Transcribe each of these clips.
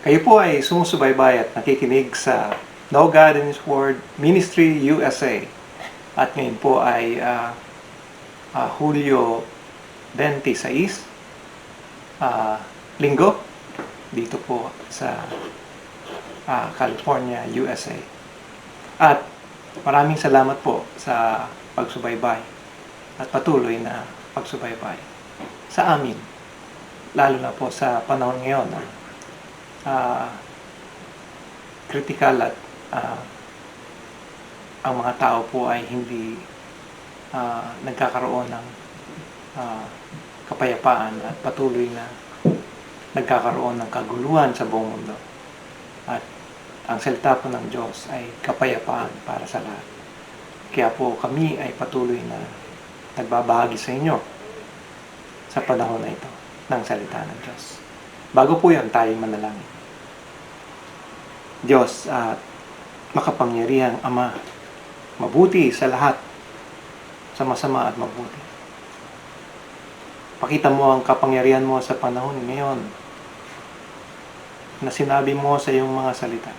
Kayo po ay sumusubaybay at nakikinig sa No God in His Word Ministry USA. At ngayon po ay Hulyo 26, Linggo, dito po sa California, USA. At maraming salamat po sa pagsubaybay at patuloy na pagsubaybay sa amin. Lalo na po sa panahon ngayon na critical at ang mga tao po ay hindi nagkakaroon ng kapayapaan at patuloy na nagkakaroon ng kaguluhan sa buong mundo. At ang salita po ng Diyos ay kapayapaan para sa lahat. Kaya po kami ay patuloy na nagbabahagi sa inyo sa panahon na ito ng salita ng Diyos. Bago po yan, tayo manalangin. Diyos at makapangyarihang Ama, mabuti sa lahat, sa masama at mabuti. Pakita mo ang kapangyarihan mo sa panahon ngayon na sinabi mo sa iyong mga salita.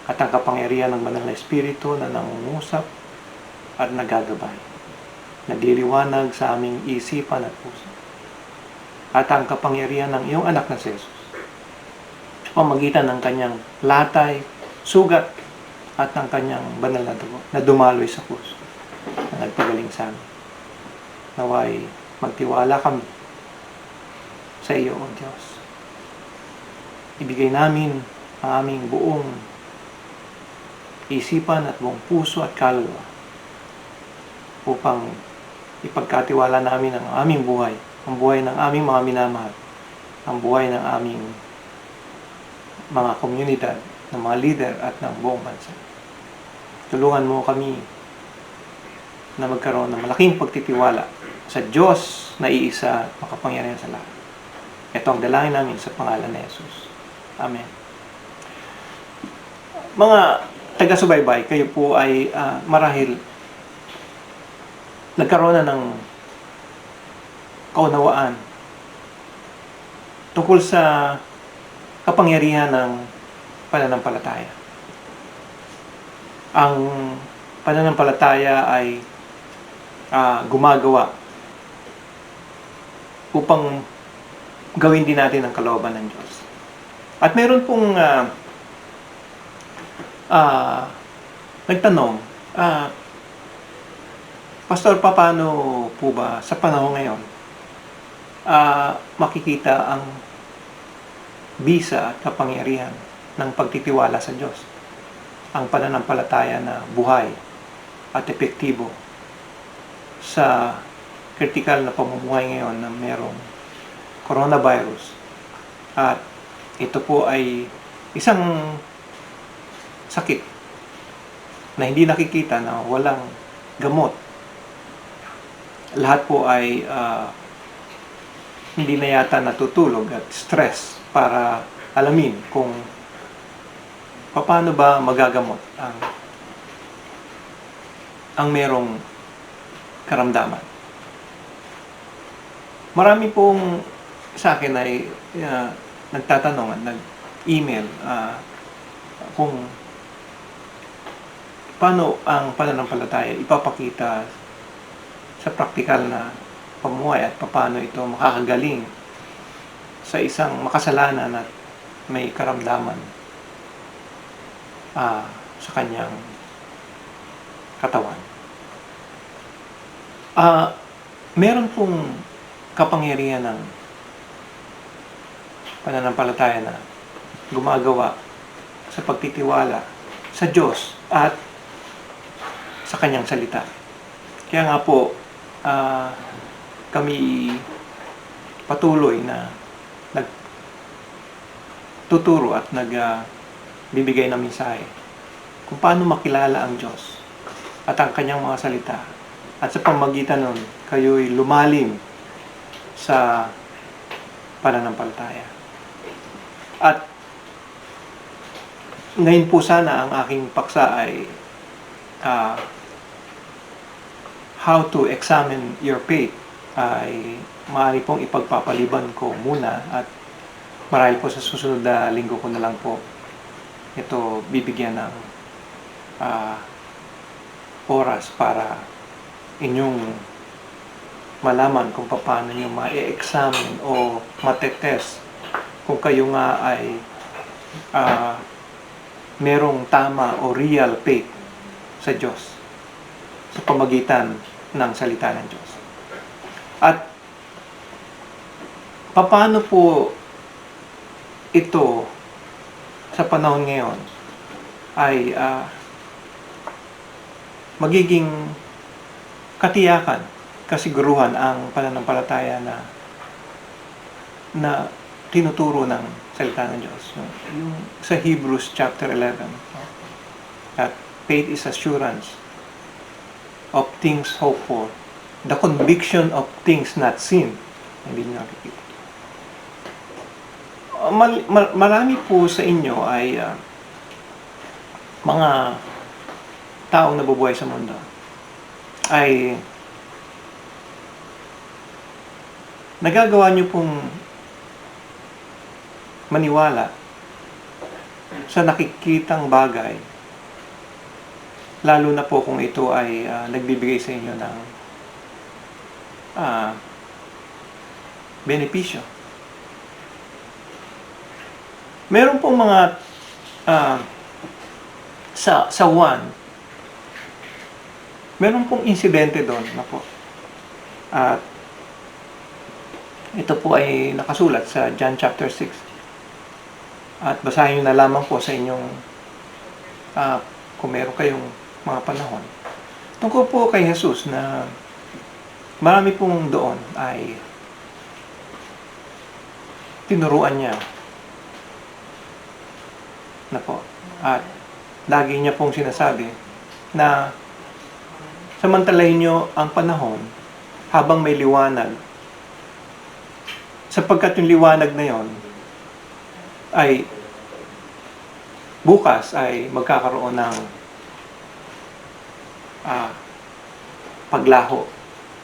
At ang kapangyarihan ng Banal na Espiritu na nangungusap at nagagabay, nagliliwanag sa aming isipan at puso. At ang kapangyarihan ng iyong anak na si Jesus, sa pamagitan ng kanyang latay, sugat, at ng kanyang banal na dugo na dumaloy sa puso, na nagpagaling sa amin. Naway magtiwala kami sa iyo, O Diyos. Ibigay namin ang aming buong isipan at buong puso at kaluluwa upang ipagkatiwala namin ang aming buhay, ang buhay ng aming mga minamahal, ang buhay ng aming mga komunidad, ng mga leader at ng buong bansa. Tulungan mo kami na magkaroon ng malaking pagtitiwala sa Diyos na iisa at makapangyarihan sa lahat. Ito ang dalangin namin sa pangalan ni Jesus. Amen. Mga taga-subaybay, kayo po ay marahil nagkaroon na ng kaunawaan tungkol sa kapangyarihan ng pananampalataya. Ang pananampalataya ay gumagawa upang gawin din natin ang kalooban ng Diyos. At meron pong nagtanong, Pastor, paano po ba sa panahon ngayon makikita ang bisa at kapangyarihan ng pagtitiwala sa Diyos, ang pananampalataya na buhay at epektibo sa critical na pamumuhay ngayon na merong coronavirus. At ito po ay isang sakit na hindi nakikita, na walang gamot. Lahat po ay hindi na yata natutulog at stress para alamin kung paano ba magagamot ang merong karamdaman. Marami pong sa akin ay nagtatanong at nag-email kung paano ang pananampalataya ipapakita sa praktikal na pamumuhay at paano ito makakagaling sa isang makasalanan at may karamdaman sa kanyang katawan. Meron pong kapangyarihan ng pananampalataya na gumagawa sa pagtitiwala sa Diyos at sa kanyang salita. Kaya nga po, kami patuloy na nagtuturo at nagbibigay ng mensahe kung paano makilala ang Diyos at ang kanyang mga salita. At sa pamamagitan nun, kayo'y lumalim sa pananampalataya. At ngayon po sana ang aking paksa ay how to examine your faith, ay maaari pong ipagpapaliban ko muna at marahil po sa susunod na linggo ko na lang po ito bibigyan ng oras para inyong malaman kung paano nyo ma-examine o matetest kung kayo nga ay merong tama o real faith sa Diyos sa pamagitan ng salita ng Diyos. At paano po ito sa panahon ngayon ay magiging katiyakan, kasiguruhan ang pananampalataya na tinuturo ng salita ng Diyos. Yung sa Hebrews chapter 11, that faith is assurance of things hoped for, the conviction of things not seen. Hindi nyo nakikita. Marami po sa inyo ay mga taong nabubuhay sa mundo ay nagagawa nyo pong maniwala sa nakikitang bagay, lalo na po kung ito ay nagbibigay sa inyo ng benepisyo. Meron pong mga sa Juan, meron pong insidente doon na po. At ito po ay nakasulat sa John chapter 6. At basahin nyo na lamang po sa inyong kung meron kayong mga panahon. Tungkol po kay Jesus na marami pong doon ay tinuruan niya na po. At lagi niya pong sinasabi na samantalahin nyo ang panahon habang may liwanag, sapagkat yung liwanag na yon ay bukas ay magkakaroon ng paglaho.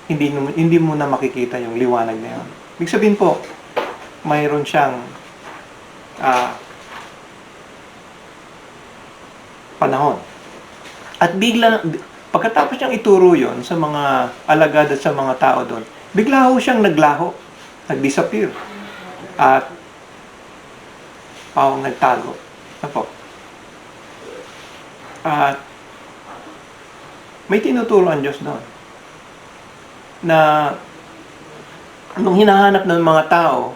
Hindi mo na makikita yung liwanag na yon. Ibig sabihin po, mayroon siyang panahon. At bigla, pagkatapos niyang ituro yon sa mga alagad at sa mga tao doon, bigla ho siyang naglaho, nag-disappear. At nagtago. Apo. At may tinuturo ang Diyos doon na nung hinahanap ng mga tao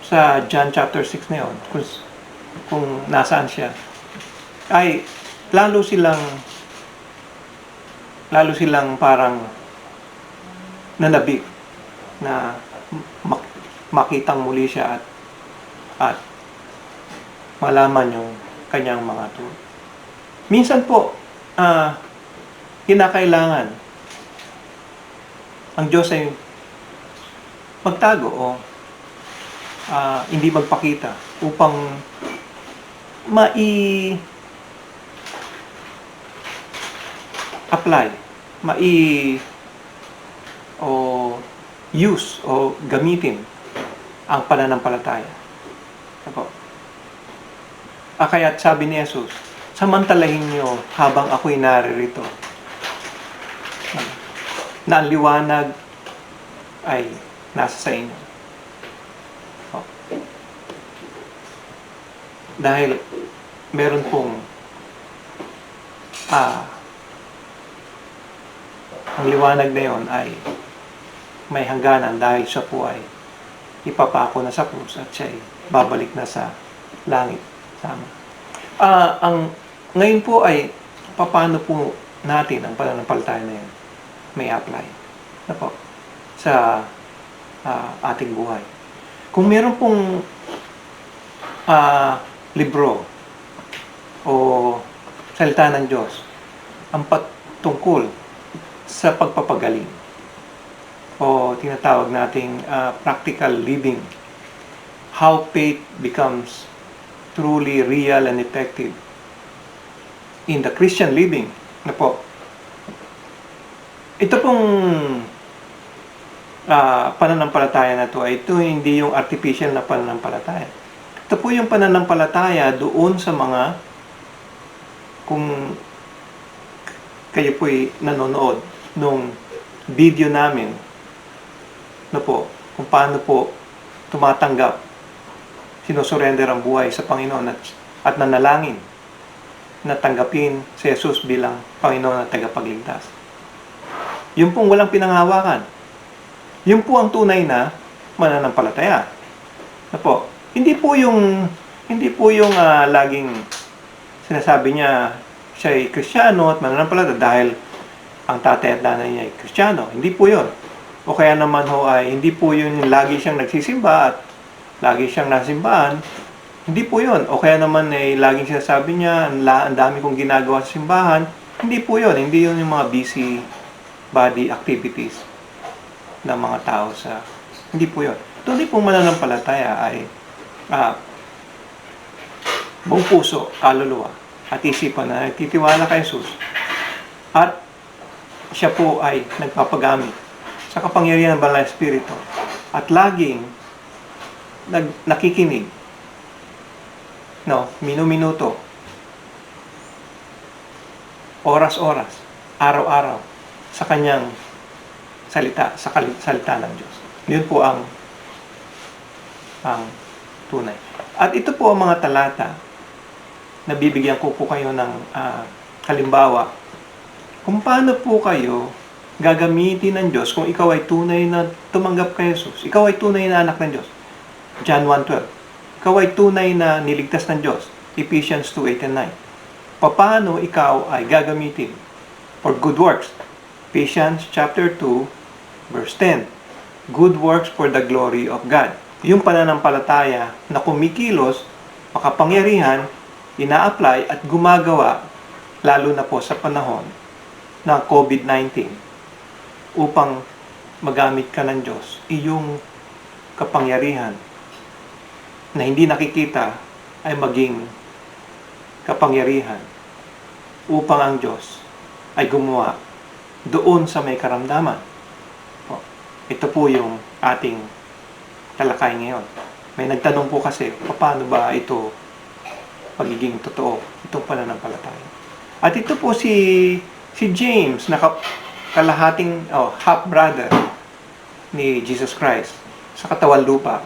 sa John chapter 6 na yun, kung nasaan siya, ay lalo silang parang nanabik na makitang muli siya at malaman yung kanyang mga turo. Minsan po, kinakailangan ang Diyos ay magtago o hindi magpakita upang apply, use o gamitin ang pananampalataya. Kaya't sabi ni Jesus, samantalahin nyo habang ako'y naririto, na ang liwanag ay nasa sa inyo. Dahil meron pong ang liwanag na yon ay may hangganan dahil siya po ay ipapako na sa krus at siya ay babalik na sa langit. Tama. Ngayon po ay paano po natin ang pananampalataya na yan may apply na po sa ating buhay. Kung meron pong libro o salita ng Diyos ang patungkol sa pagpapagaling o tinatawag nating practical living, how faith becomes truly real and effective in the Christian living na po. Ito pong pananampalataya na to ay ito hindi yung artificial na pananampalataya. Ito po yung pananampalataya doon sa mga, kung kayo po'y nanonood nung video namin, po, kung paano po tumatanggap, sinusurrender ang buhay sa Panginoon at nanalangin na tanggapin si Jesus bilang Panginoon at tagapagligtas. Yung pong walang pinanghawakan. Yung po ang tunay na mananampalataya. Po, hindi po yung laging sinasabi niya siya ay Kristiyano at mananampalataya dahil ang tatay at nanay niya ay Kristiyano. Hindi po yun. O kaya naman ay hindi po yun yung lagi siyang nagsisimba at lagi siyang nasimbahan. Hindi po yun. O kaya naman ay laging sinasabi niya, ang dami kong ginagawa sa simbahan. Hindi po yun. Hindi yun yung mga busy body activities ng mga tao sa... Hindi po yun. Tunay pong mananampalataya ay buong puso, kaluluwa, at isipan na nagtitiwala kay Jesus. At siya po ay nagpapagamit sa kapangyarihan ng Banal na Espiritu. At laging nakikinig, minuminuto, oras-oras, araw-araw, sa kanyang salita, sa salita ng Diyos. Yun po ang tunay. At ito po ang mga talata na bibigyan ko po kayo ng halimbawa kung paano po kayo gagamitin ng Diyos kung ikaw ay tunay na tumanggap kay Jesus. Ikaw ay tunay na anak ng Diyos. John 1:12. Ikaw ay tunay na niligtas ng Diyos. Ephesians 2:8 and 9. Paano ikaw ay gagamitin for good works? Ephesians chapter 2, verse 10. Good works for the glory of God. Yung pananampalataya na kumikilos, makapangyarihan, ina-apply at gumagawa, lalo na po sa panahon ng COVID-19, upang magamit ka ng Diyos, iyong kapangyarihan na hindi nakikita ay maging kapangyarihan upang ang Diyos ay gumawa doon sa may karamdaman. Ito po yung ating talakay ngayon. May nagtanong po kasi, paano ba ito pagiging totoo, itong pananampalataya? At ito po si James, kalahating half-brother ni Jesus Christ sa katawan lupa,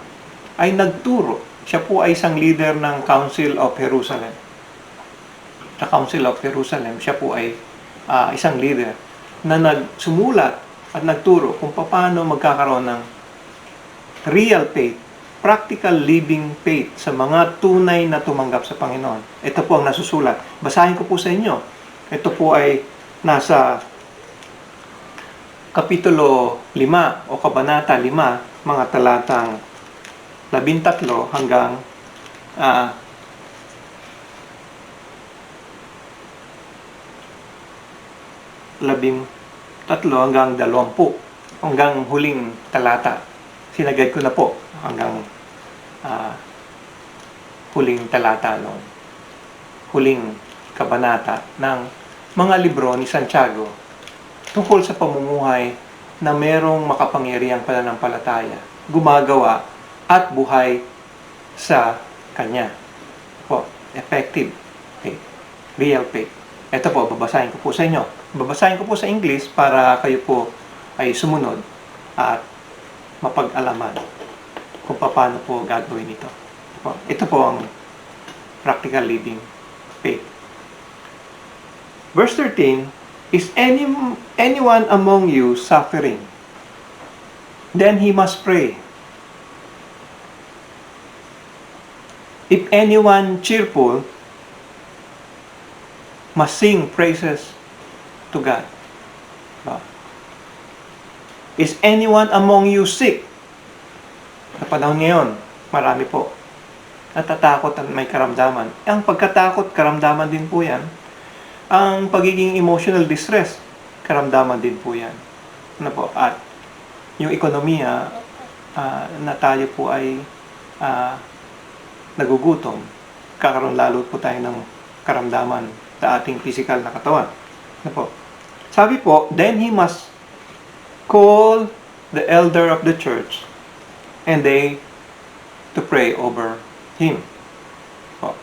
ay nagturo. Siya po ay isang leader ng Council of Jerusalem. Sa Council of Jerusalem, siya po ay isang leader na nagsumulat at nagturo kung paano magkakaroon ng real faith, practical living faith sa mga tunay na tumanggap sa Panginoon. Ito po ang nasusulat. Basahin ko po sa inyo. Ito po ay nasa Kapitulo 5 o Kabanata 5, mga talatang 13 hanggang 13 hanggang 20, hanggang huling talata. Sinagad ko na po hanggang huling talata noon. Huling kabanata ng mga libro ni Santiago tungkol sa pamumuhay na merong makapangyarihang pananampalataya, gumagawa at buhay sa Kanya. Po, effective faith, real faith. Ito po, babasahin ko po sa inyo. Babasahin ko po sa English para kayo po ay sumunod at mapag-alaman kung paano po gagawin ito. Ito po ang practical living faith. Verse 13, is anyone among you suffering? Then he must pray. If anyone cheerful, must sing praises to God. Is anyone among you sick? Sa panahon ngayon, marami po natatakot at may karamdaman. Ang pagkatakot, karamdaman din po yan. Ang pagiging emotional distress, karamdaman din po yan. At yung ekonomiya na tayo po ay nagugutom, kakaroon lalo po tayo ng karamdaman sa ating physical na katawan. Sabi po, then he must call the elder of the church, and they to pray over him. Po.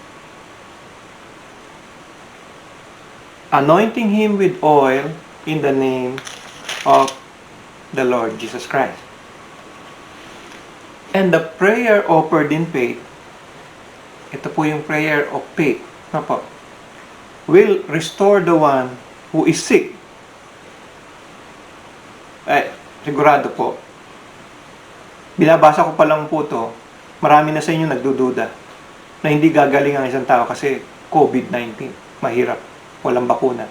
Anointing him with oil in the name of the Lord Jesus Christ. And the prayer offered in faith, ito po yung prayer of faith, no po, will restore the one who is sick. Sigurado po, binabasa ko pa lang po to, marami na sa inyo nagdududa na hindi gagaling ang isang tao kasi COVID-19, mahirap, walang bakuna.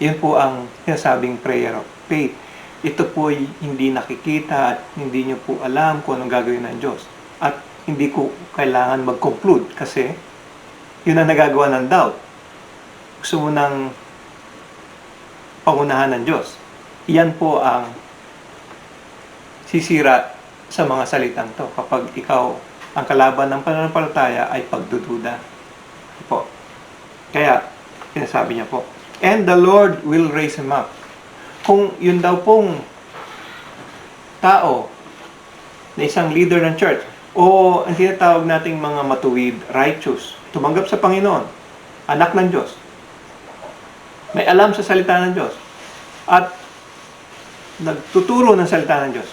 Yun po ang sinasabing prayer of faith. Ito po ay hindi nakikita at hindi nyo po alam kung anong gagawin ng Diyos. At hindi ko kailangan mag-conclude kasi yun ang nagagawa ng doubt. Gusto mo ng pangunahan ng Diyos. Yan po ang sisira sa mga salitang to kapag ikaw ang kalaban ng pananampalataya ay pagdududa. Po. Kaya, sinasabi niya po, and the Lord will raise him up. Kung yun daw pong tao na isang leader ng church o ang tinatawag nating mga matuwid, righteous, tumanggap sa Panginoon, anak ng Diyos, may alam sa salita ng Diyos at nagtuturo ng salita ng Diyos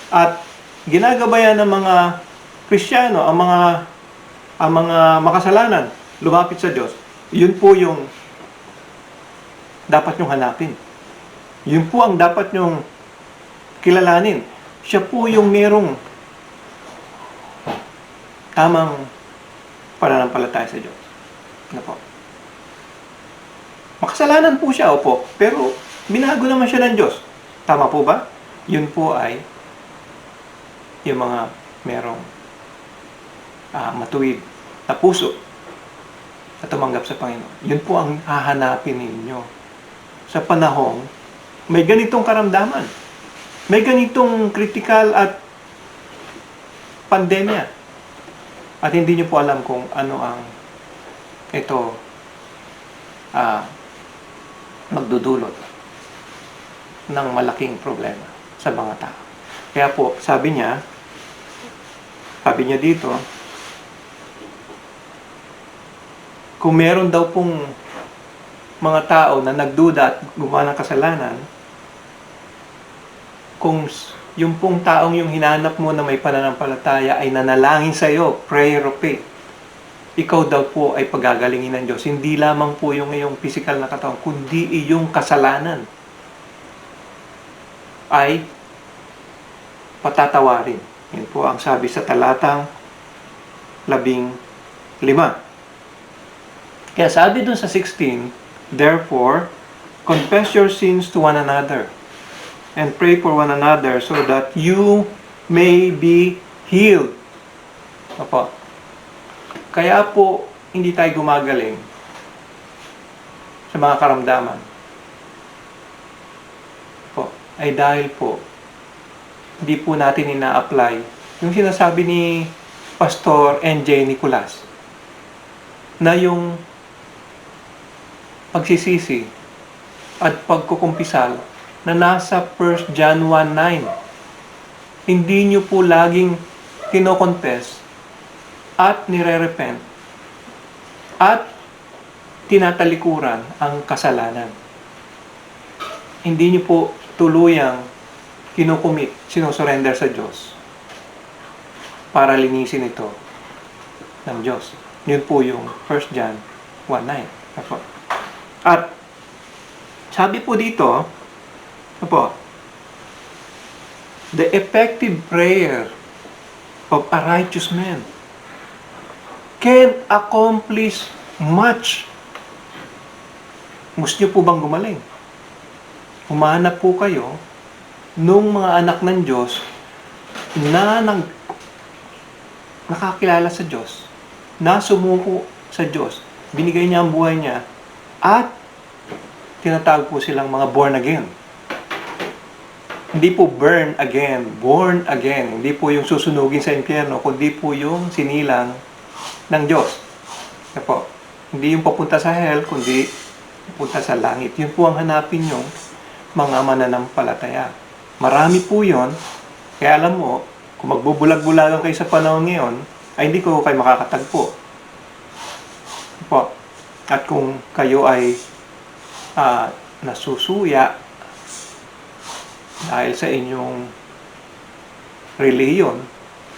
at ginagabayan ng mga Kristiyano ang mga makasalanan lumapit sa Diyos, yun po yung dapat nyong hanapin. Yun po ang dapat nyong kilalanin. Siya po yung merong tamang pananampalataya sa Diyos. Ano po? Makasalanan po siya, opo. Pero binago naman siya ng Diyos. Tama po ba? Yun po ay yung mga merong matuwid na puso na tumanggap sa Panginoon. Yun po ang hahanapin ninyo sa panahong may ganitong karamdaman. May ganitong critical at pandemya. At hindi nyo po alam kung ano ang ito magdudulot ng malaking problema sa mga tao. Kaya po, sabi niya dito, kung meron daw pong mga tao na nagduda at gumawa ng kasalanan, kung yung pong taong yung hinanap mo na may pananampalataya ay nanalangin sa iyo, prayer of faith, ikaw daw po ay pagagalingin ng Diyos. Hindi lamang po yung iyong physical na katawan, kundi iyong kasalanan ay patatawarin. Yan po ang sabi sa talatang 15. Kaya sabi dun sa 16, therefore, confess your sins to one another and pray for one another so that you may be healed. Opo. Kaya po, hindi tayo gumagaling sa mga karamdaman. Po, ay dahil po, hindi po natin ina-apply yung sinasabi ni Pastor NJ Nicolas na yung pagsisisi at pagkukumpisal na nasa 1 John 1:9. Hindi nyo po laging kinokonfess at nire-repent at tinatalikuran ang kasalanan. Hindi nyo po tuluyang kinukumit, sinusurrender sa Diyos para linisin ito ng Diyos. Yun po yung 1 John 1:9. At sabi po dito, the effective prayer of a righteous man can accomplish much. Gusto niyo po bang gumaling? Humanap po kayo nung mga anak ng Diyos na nakakilala sa Diyos, na sumuko sa Diyos, binigay niya ang buhay niya, at tinatawag po silang mga born again. Hindi po burn again, born again. Hindi po yung susunugin sa impyerno, kundi po yung sinilang ng Diyos. Po, hindi yung papunta sa hell, kundi papunta sa langit. Yun po ang hanapin yung mga mananampalataya. Marami po yon. Kaya alam mo, kung magbubulag-bulagan kayo sa panahon ngayon, ay hindi ko kayo makakatagpo. Po. At kung kayo ay nasusuya dahil sa inyong reliyon,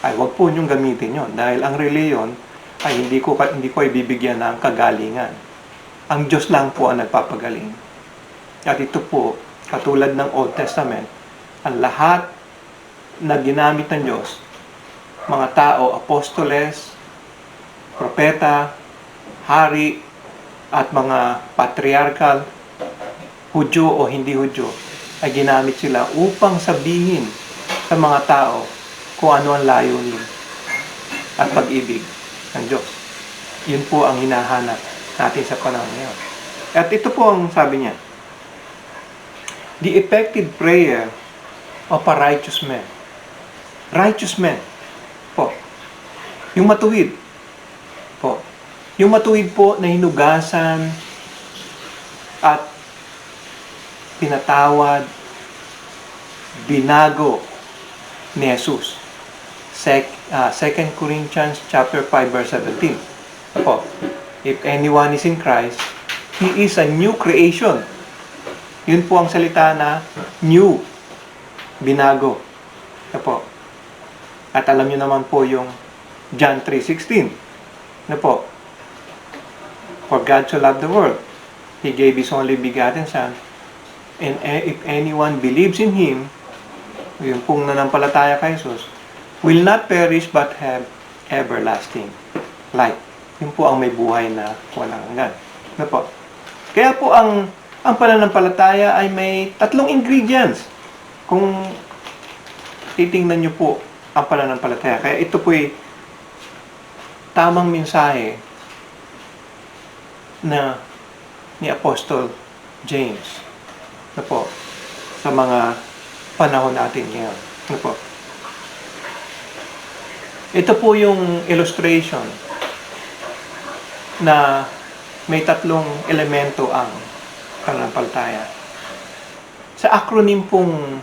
ay huwag po niyong gamitin yon. Dahil ang reliyon ay hindi ko ay bibigyan ng kagalingan. Ang Diyos lang po ang nagpapagaling. At ito po, katulad ng Old Testament, ang lahat na ginamit ng Diyos, mga tao, apostoles, propeta, hari, at mga patriarkal, Hudyo o hindi Hudyo, ay ginamit sila upang sabihin sa mga tao kung ano ang layunin at pag-ibig ng Diyos. Yun po ang hinahanap natin sa panahon ngayon. At ito po ang sabi niya, the effective prayer of a righteous man. Righteous man po. Yung matuwid po. Yung matuwid po na hinugasan at pinatawad, binago ni Jesus. 2 Corinthians chapter 5 verse 17. Po. If anyone is in Christ, he is a new creation. Yun po ang salita na new, binago. Po. At alam niyo naman po yung John 3:16. Po. For God so loved the world, He gave His only begotten Son, and if anyone believes in Him, yung pong nanampalataya kay Jesus, will not perish but have everlasting life. Yun po ang may buhay na walang hanggan. Po. Kaya po ang pananampalataya ay may 3 ingredients. Kung titingnan niyo po ang pananampalataya. Kaya ito po ay tamang mensahe na ni Apostle James po sa mga panahon natin ngayon. Po. Ito po yung illustration na may 3 elemento ang pananampalataya. Sa acronym pong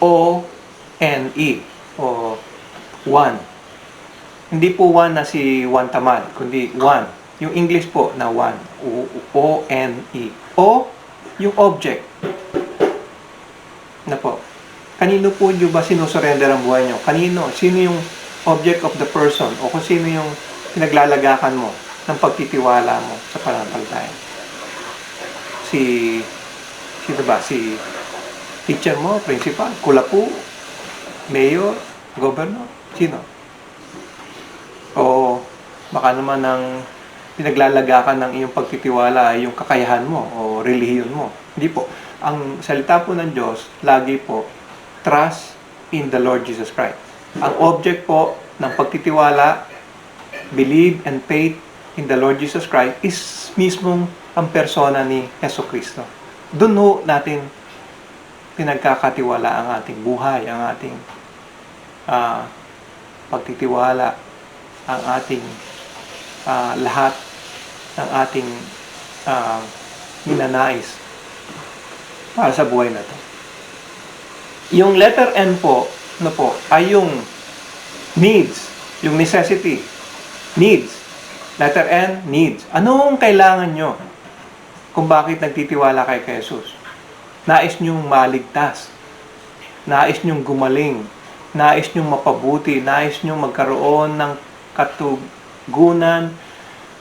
O-N-E o one. Hindi po one na si Juan Tamad, kundi one. Yung English po na one. O-N-E. O, yung object. Na po. Kanino po nyo ba sinusurrender ang buhay nyo? Kanino? Sino yung object of the person? O kung sino yung pinaglalagakan mo ng pagtitiwala mo sa pananampalataya? Sino ba? Si teacher mo, principal, kulapo, mayor, governor? Sino? O baka naman ang pinaglalagakan ng iyong pagtitiwala ay yung kakayahan mo o relihiyon mo. Hindi po. Ang salita po ng Diyos, lagi po, trust in the Lord Jesus Christ. Ang object po ng pagtitiwala, believe and faith in the Lord Jesus Christ is mismong ang persona ni Jesucristo. Doon ho natin pinagkakatiwala ang ating buhay, ang ating pagtitiwala, ang ating lahat ng ating ninanais para sa buhay na to. Yung letter N po, ay yung needs, yung necessity. Needs. Letter N, needs. Anong kailangan nyo kung bakit nagtitiwala kay Jesus? Nais nyong maligtas. Nais nyong gumaling. Nais nyong mapabuti. Nais nyong magkaroon ng katugunan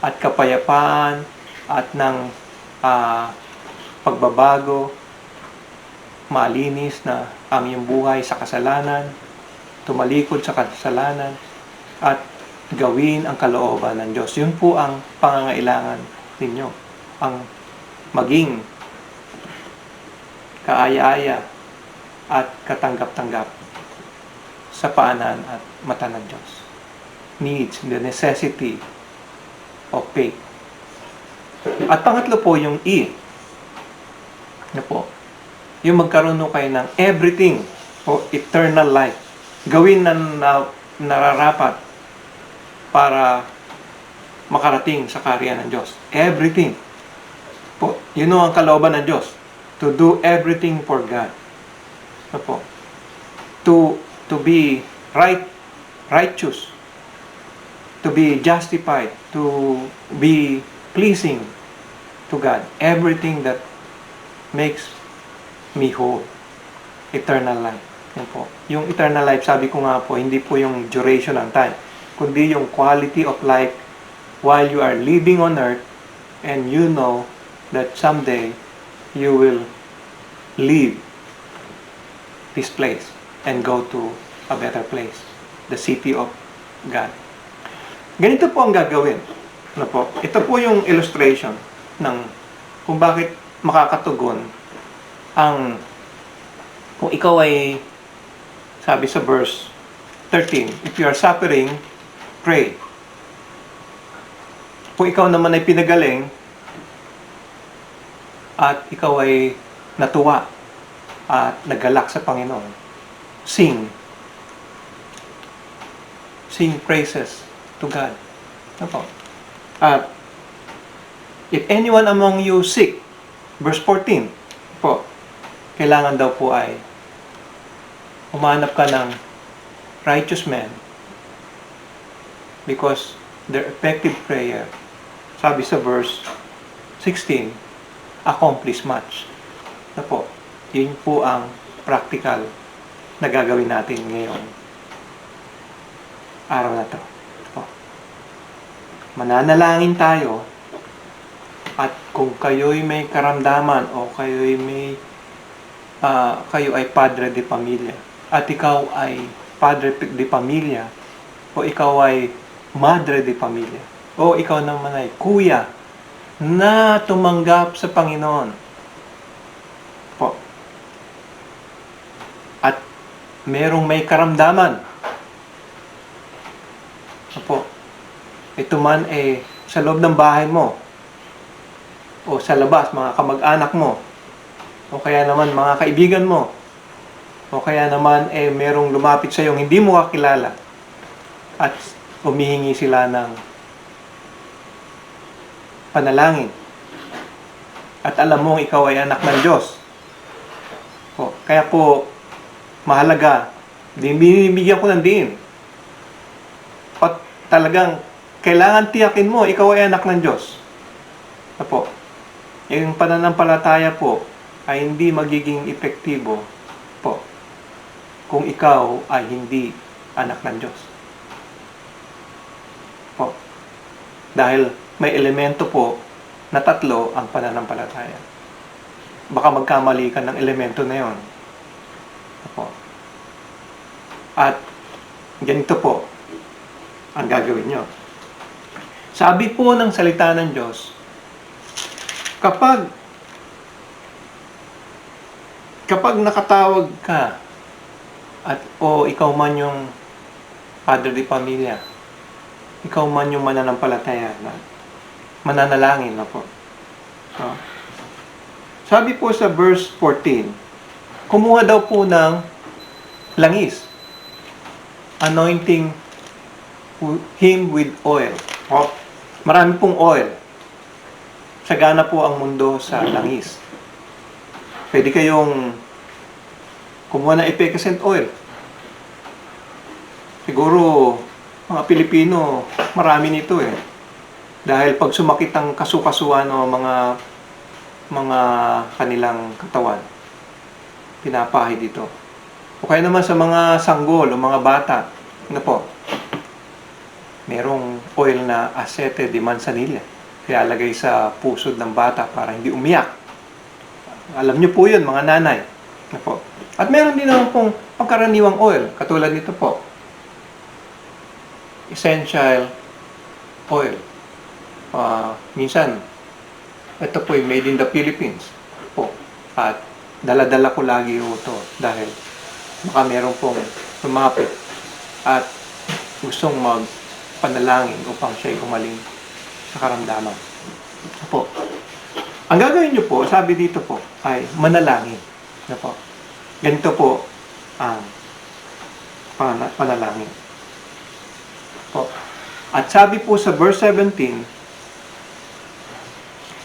at kapayapaan at ng pagbabago, malinis na ang iyong buhay sa kasalanan, tumalikod sa kasalanan, at gawin ang kalooban ng Diyos. Yun po ang pangangailangan ninyo. Ang maging kaaya-aya at katanggap-tanggap sa paanan at mata ng Diyos. Needs, the necessity of faith. At pangatlo po yung E. Yung magkaroon kayo ng everything o eternal life. Gawin na nararapat para makarating sa kaharian ng Diyos. Everything. Yun ang kalooban ng Diyos. To do everything for God. Opo. To be righteous, to be justified, to be pleasing to God. Everything that makes me whole. Eternal life. Yan po. Yung eternal life, sabi ko nga po, hindi po yung duration ng time, kundi yung quality of life while you are living on earth and you know that someday you will leave this place and go to a better place, the city of God. Ganito po ang gagawin. Ano po? Ito po yung illustration ng kung bakit makakatugon ang kung ikaw ay sabi sa verse 13, if you are suffering, pray. Kung ikaw naman ay pinagaling at ikaw ay natuwa at nagalak sa Panginoon, sing praises to God. Ano? At if anyone among you sick, verse 14 po, kailangan daw po ay humanap ka ng righteous men because their effective prayer, sabi sa verse 16, accomplish much. Ano po? Yun po ang practical na gagawin natin ngayon araw na to. Po. Mananalangin tayo at kung kayo'y may karamdaman o kayo'y may kayo ay padre de pamilya at ikaw ay padre de pamilya o ikaw ay madre de pamilya o ikaw naman ay kuya na tumanggap sa Panginoon po at merong may karamdaman po, ito man sa loob ng bahay mo o sa labas, mga kamag-anak mo o kaya naman mga kaibigan mo o kaya naman merong lumapit sa iyo hindi mo kakilala at humihingi sila ng panalangin at alam mo ikaw ay anak ng Diyos po, kaya po mahalaga binibigyan ko ng diin at talagang kailangan tiyakin mo ikaw ay anak ng Diyos po. Yung pananampalataya po ay hindi magiging epektibo po kung ikaw ay hindi anak ng Diyos. Po. Dahil may elemento po na tatlo ang pananampalataya. Baka magkamali ka ng elemento na yon. Po. At ganito po ang gagawin nyo. Sabi po ng salita ng Diyos, kapag nakatawag ka at ikaw man yung padre de pamilya, ikaw man yung mananampalataya na mananalangin na po. So, sabi po sa verse 14, kumuha daw po ng langis, anointing him with oil. Marami pong oil. Sagana po ang mundo sa langis. Pwede kayong kumuha ng effervescent oil. Siguro, mga Pilipino, marami nito Dahil pag sumakit ang kasukasuan o mga kanilang katawan, pinapahid dito. O kaya naman sa mga sanggol o mga bata, ano po, merong oil na aceite de manzanilla. Kaya lagay sa pusod ng bata para hindi umiyak. Alam niyo po yun, mga nanay. Ano po. At meron din naman pong pagkaraniwang oil, katulad nito po. Essential oil. Minsan, ito po ay made in the Philippines po. At dala-dala ko lagi ito dahil baka meron pong lumapit at gustong magpanalangin upang siya'y gumaling sa karamdaman. Po. Ang gagawin niyo po, sabi dito po, ay manalangin. Ano po? Ganito po ang panalangin. Po. At sabi po sa verse 17,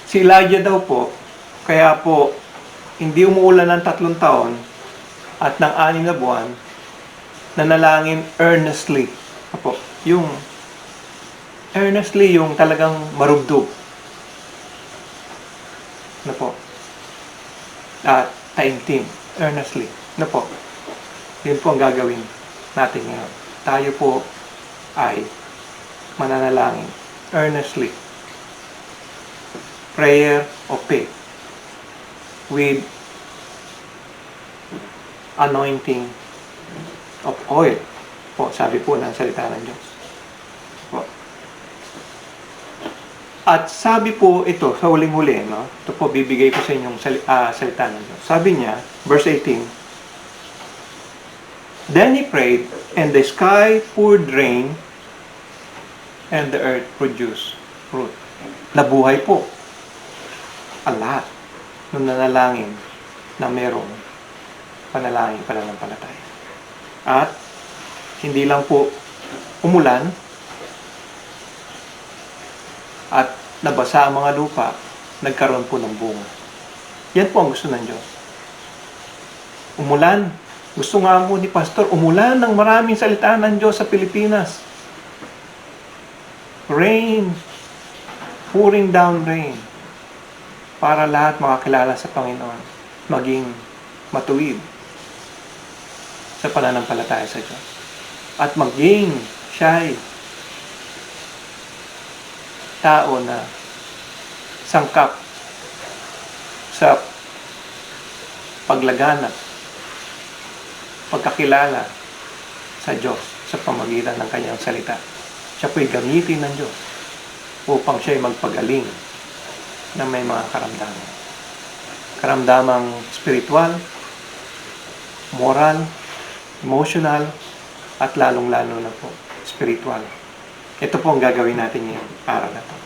si Elijah daw po, kaya po hindi umuulan ng 3 taon At ng 6 na buwan, nanalangin earnestly. Opo, yung earnestly, yung talagang marubdob. Ano po? At taimtim, earnestly. Ano po? Yun po ang gagawin natin ngayon. Tayo po ay mananalangin earnestly. Prayer of faith with anointing of oil. Po, sabi po ng salita ng Diyos. Po. At sabi po ito, sa huling-huli, no? Ito po, bibigay ko sa inyong salita ng Diyos. Sabi niya, verse 18, Then he prayed, and the sky poured rain, and the earth produced fruit. Nabuhay po ang lahat nung nanalangin na merong panalangin pananampalataya. At hindi lang po umulan at nabasa ang mga lupa, nagkaroon po ng bunga. Yan po ang gusto ng Diyos. Umulan. Gusto nga mo ni Pastor, umulan ng maraming salita ng Diyos sa Pilipinas. Rain. Pouring down rain. Para lahat makakilala sa Panginoon. Maging matuwid sa pananampalataya sa Diyos. At maging siya'y tao na sangkap sa paglaganap, pagkakilala sa Diyos sa pamagitan ng kanyang salita. Siya po'y gamitin ng Diyos upang siya'y magpagaling na may mga karamdaman. Karamdamang spiritual, moral, emotional, at lalong-lalo na po spiritual. Ito po ang gagawin natin ngayong araw na ito.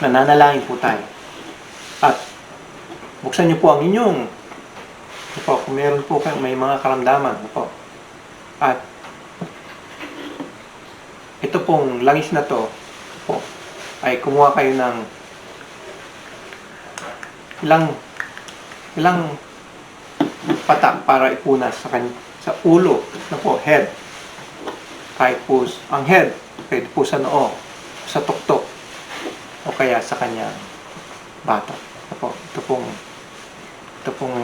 Nananalangin po tayo. At buksan niyo po ang inyong po, kung meron po kayong may mga karamdaman po. At ito pong langis na to po, ay kumuha kayo ng ilang patak para ipunas sa ulo na po, head. Kahit po ang head, pwede po sa noo, sa tuktok, o kaya sa kanyang batok. Ito pong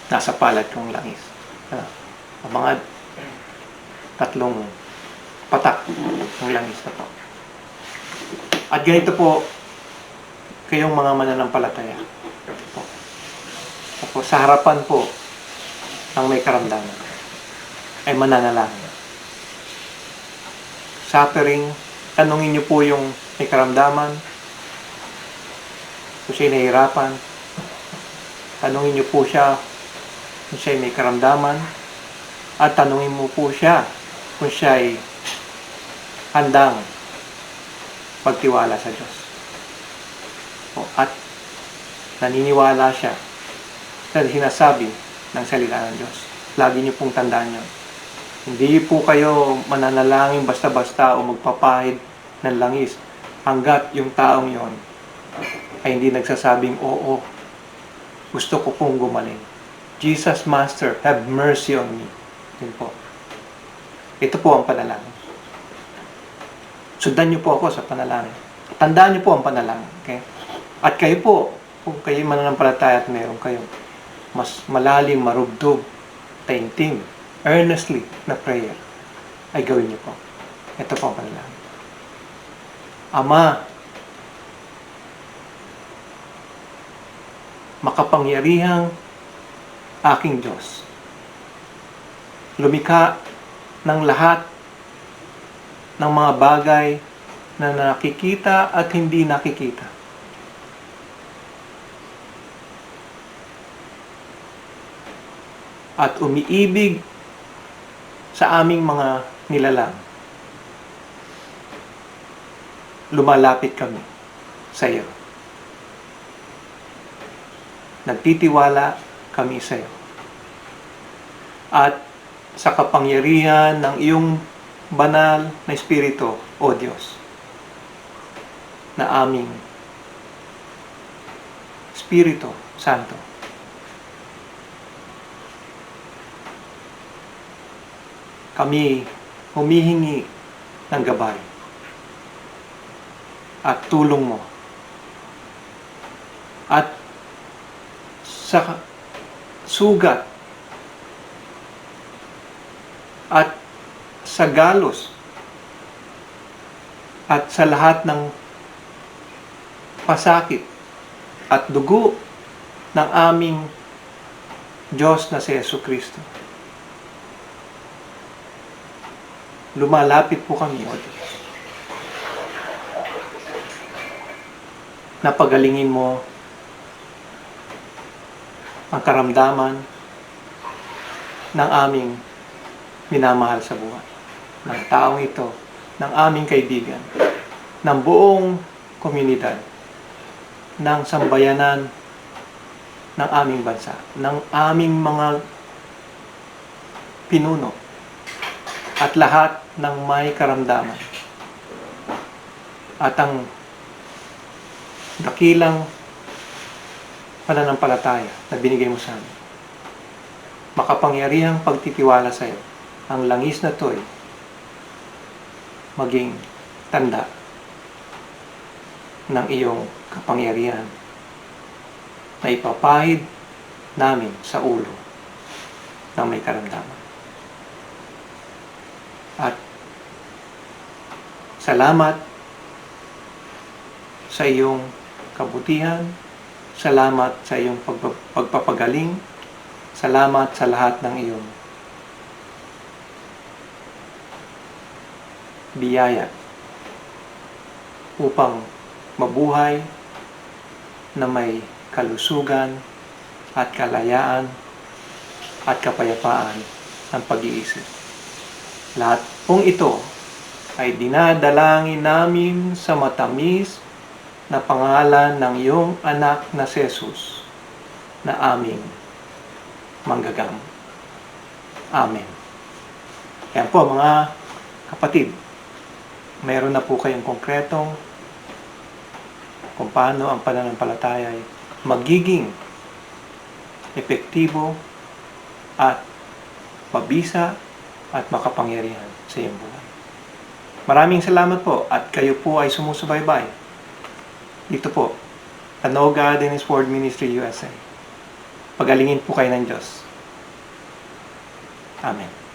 nasa palat kong langis. Ang mga 3 patak ng langis na po. At ganito po, kayong mga mananampalataya. Sa harapan po ng may karamdaman ay mananalangin. Suffering, tanungin niyo po yung may karamdaman, kung siya'y nahihirapan, tanungin niyo po siya kung siya'y may karamdaman, at tanungin mo po siya kung siya'y handang pagtiwala sa Diyos. At naniniwala siya sa sinasabi ng salita ng Diyos. Lagi niyo pong tandaan yun. Hindi po kayo mananalangin basta-basta o magpapahid ng langis hanggat yung taong yon ay hindi nagsasabing, oo, gusto ko pong gumaling. Jesus, Master, have mercy on me. Yun po. Ito po ang panalangin. Sundan niyo po ako sa panalangin. Tandaan niyo po ang panalangin. Okay? At kayo po, kung kayo mananampalataya at meron kayo mas malalim, marubdob, taimtim, earnestly na prayer, ay gawin niyo po. Ito po ang panalangin. Ama, makapangyarihang aking Diyos, lumikha ng lahat ng mga bagay na nakikita at hindi nakikita. At umiibig sa aming mga nilalang. Lumalapit kami sa iyo. Nagtitiwala kami sa iyo. At sa kapangyarihan ng iyong banal na Espiritu, O Diyos, na aming Espiritu Santo, kami humihingi ng gabay at tulong mo. At sa sugat at sa galos at sa lahat ng pasakit at dugo ng aming Diyos na si Jesucristo, lumalapit po kami, O Diyos, na pagalingin mo ang karamdaman ng aming minamahal sa buhay, ng taong ito, ng aming kaibigan, ng buong komunidad, ng sambayanan ng aming bansa, ng aming mga pinuno, at lahat ng may karamdaman. At ang dakilang pananampalataya na binigay mo sa amin, makapangyarihang pagtitiwala sa iyo, ang langis na to'y maging tanda ng iyong kapangyarihan na ipapahid namin sa ulo ng may karamdaman. At salamat sa iyong kabutihan, salamat sa iyong pagpapagaling, salamat sa lahat ng iyong biyaya upang mabuhay na may kalusugan at kalayaan at kapayapaan ng pag-iisip. Lahat pong ito ay dinadalangin namin sa matamis na pangalan ng iyong anak na si Jesus na aming manggagamot. Amen. Yan po mga kapatid, mayroon na po kayong konkretong kung paano ang pananampalataya ay magiging epektibo at mabisa at makapangyarihan sa iyong buhay. Maraming salamat po at kayo po ay sumusubaybay dito po sa No God in His Word Ministry USA. Pagalingin po kayo ng Diyos. Amen.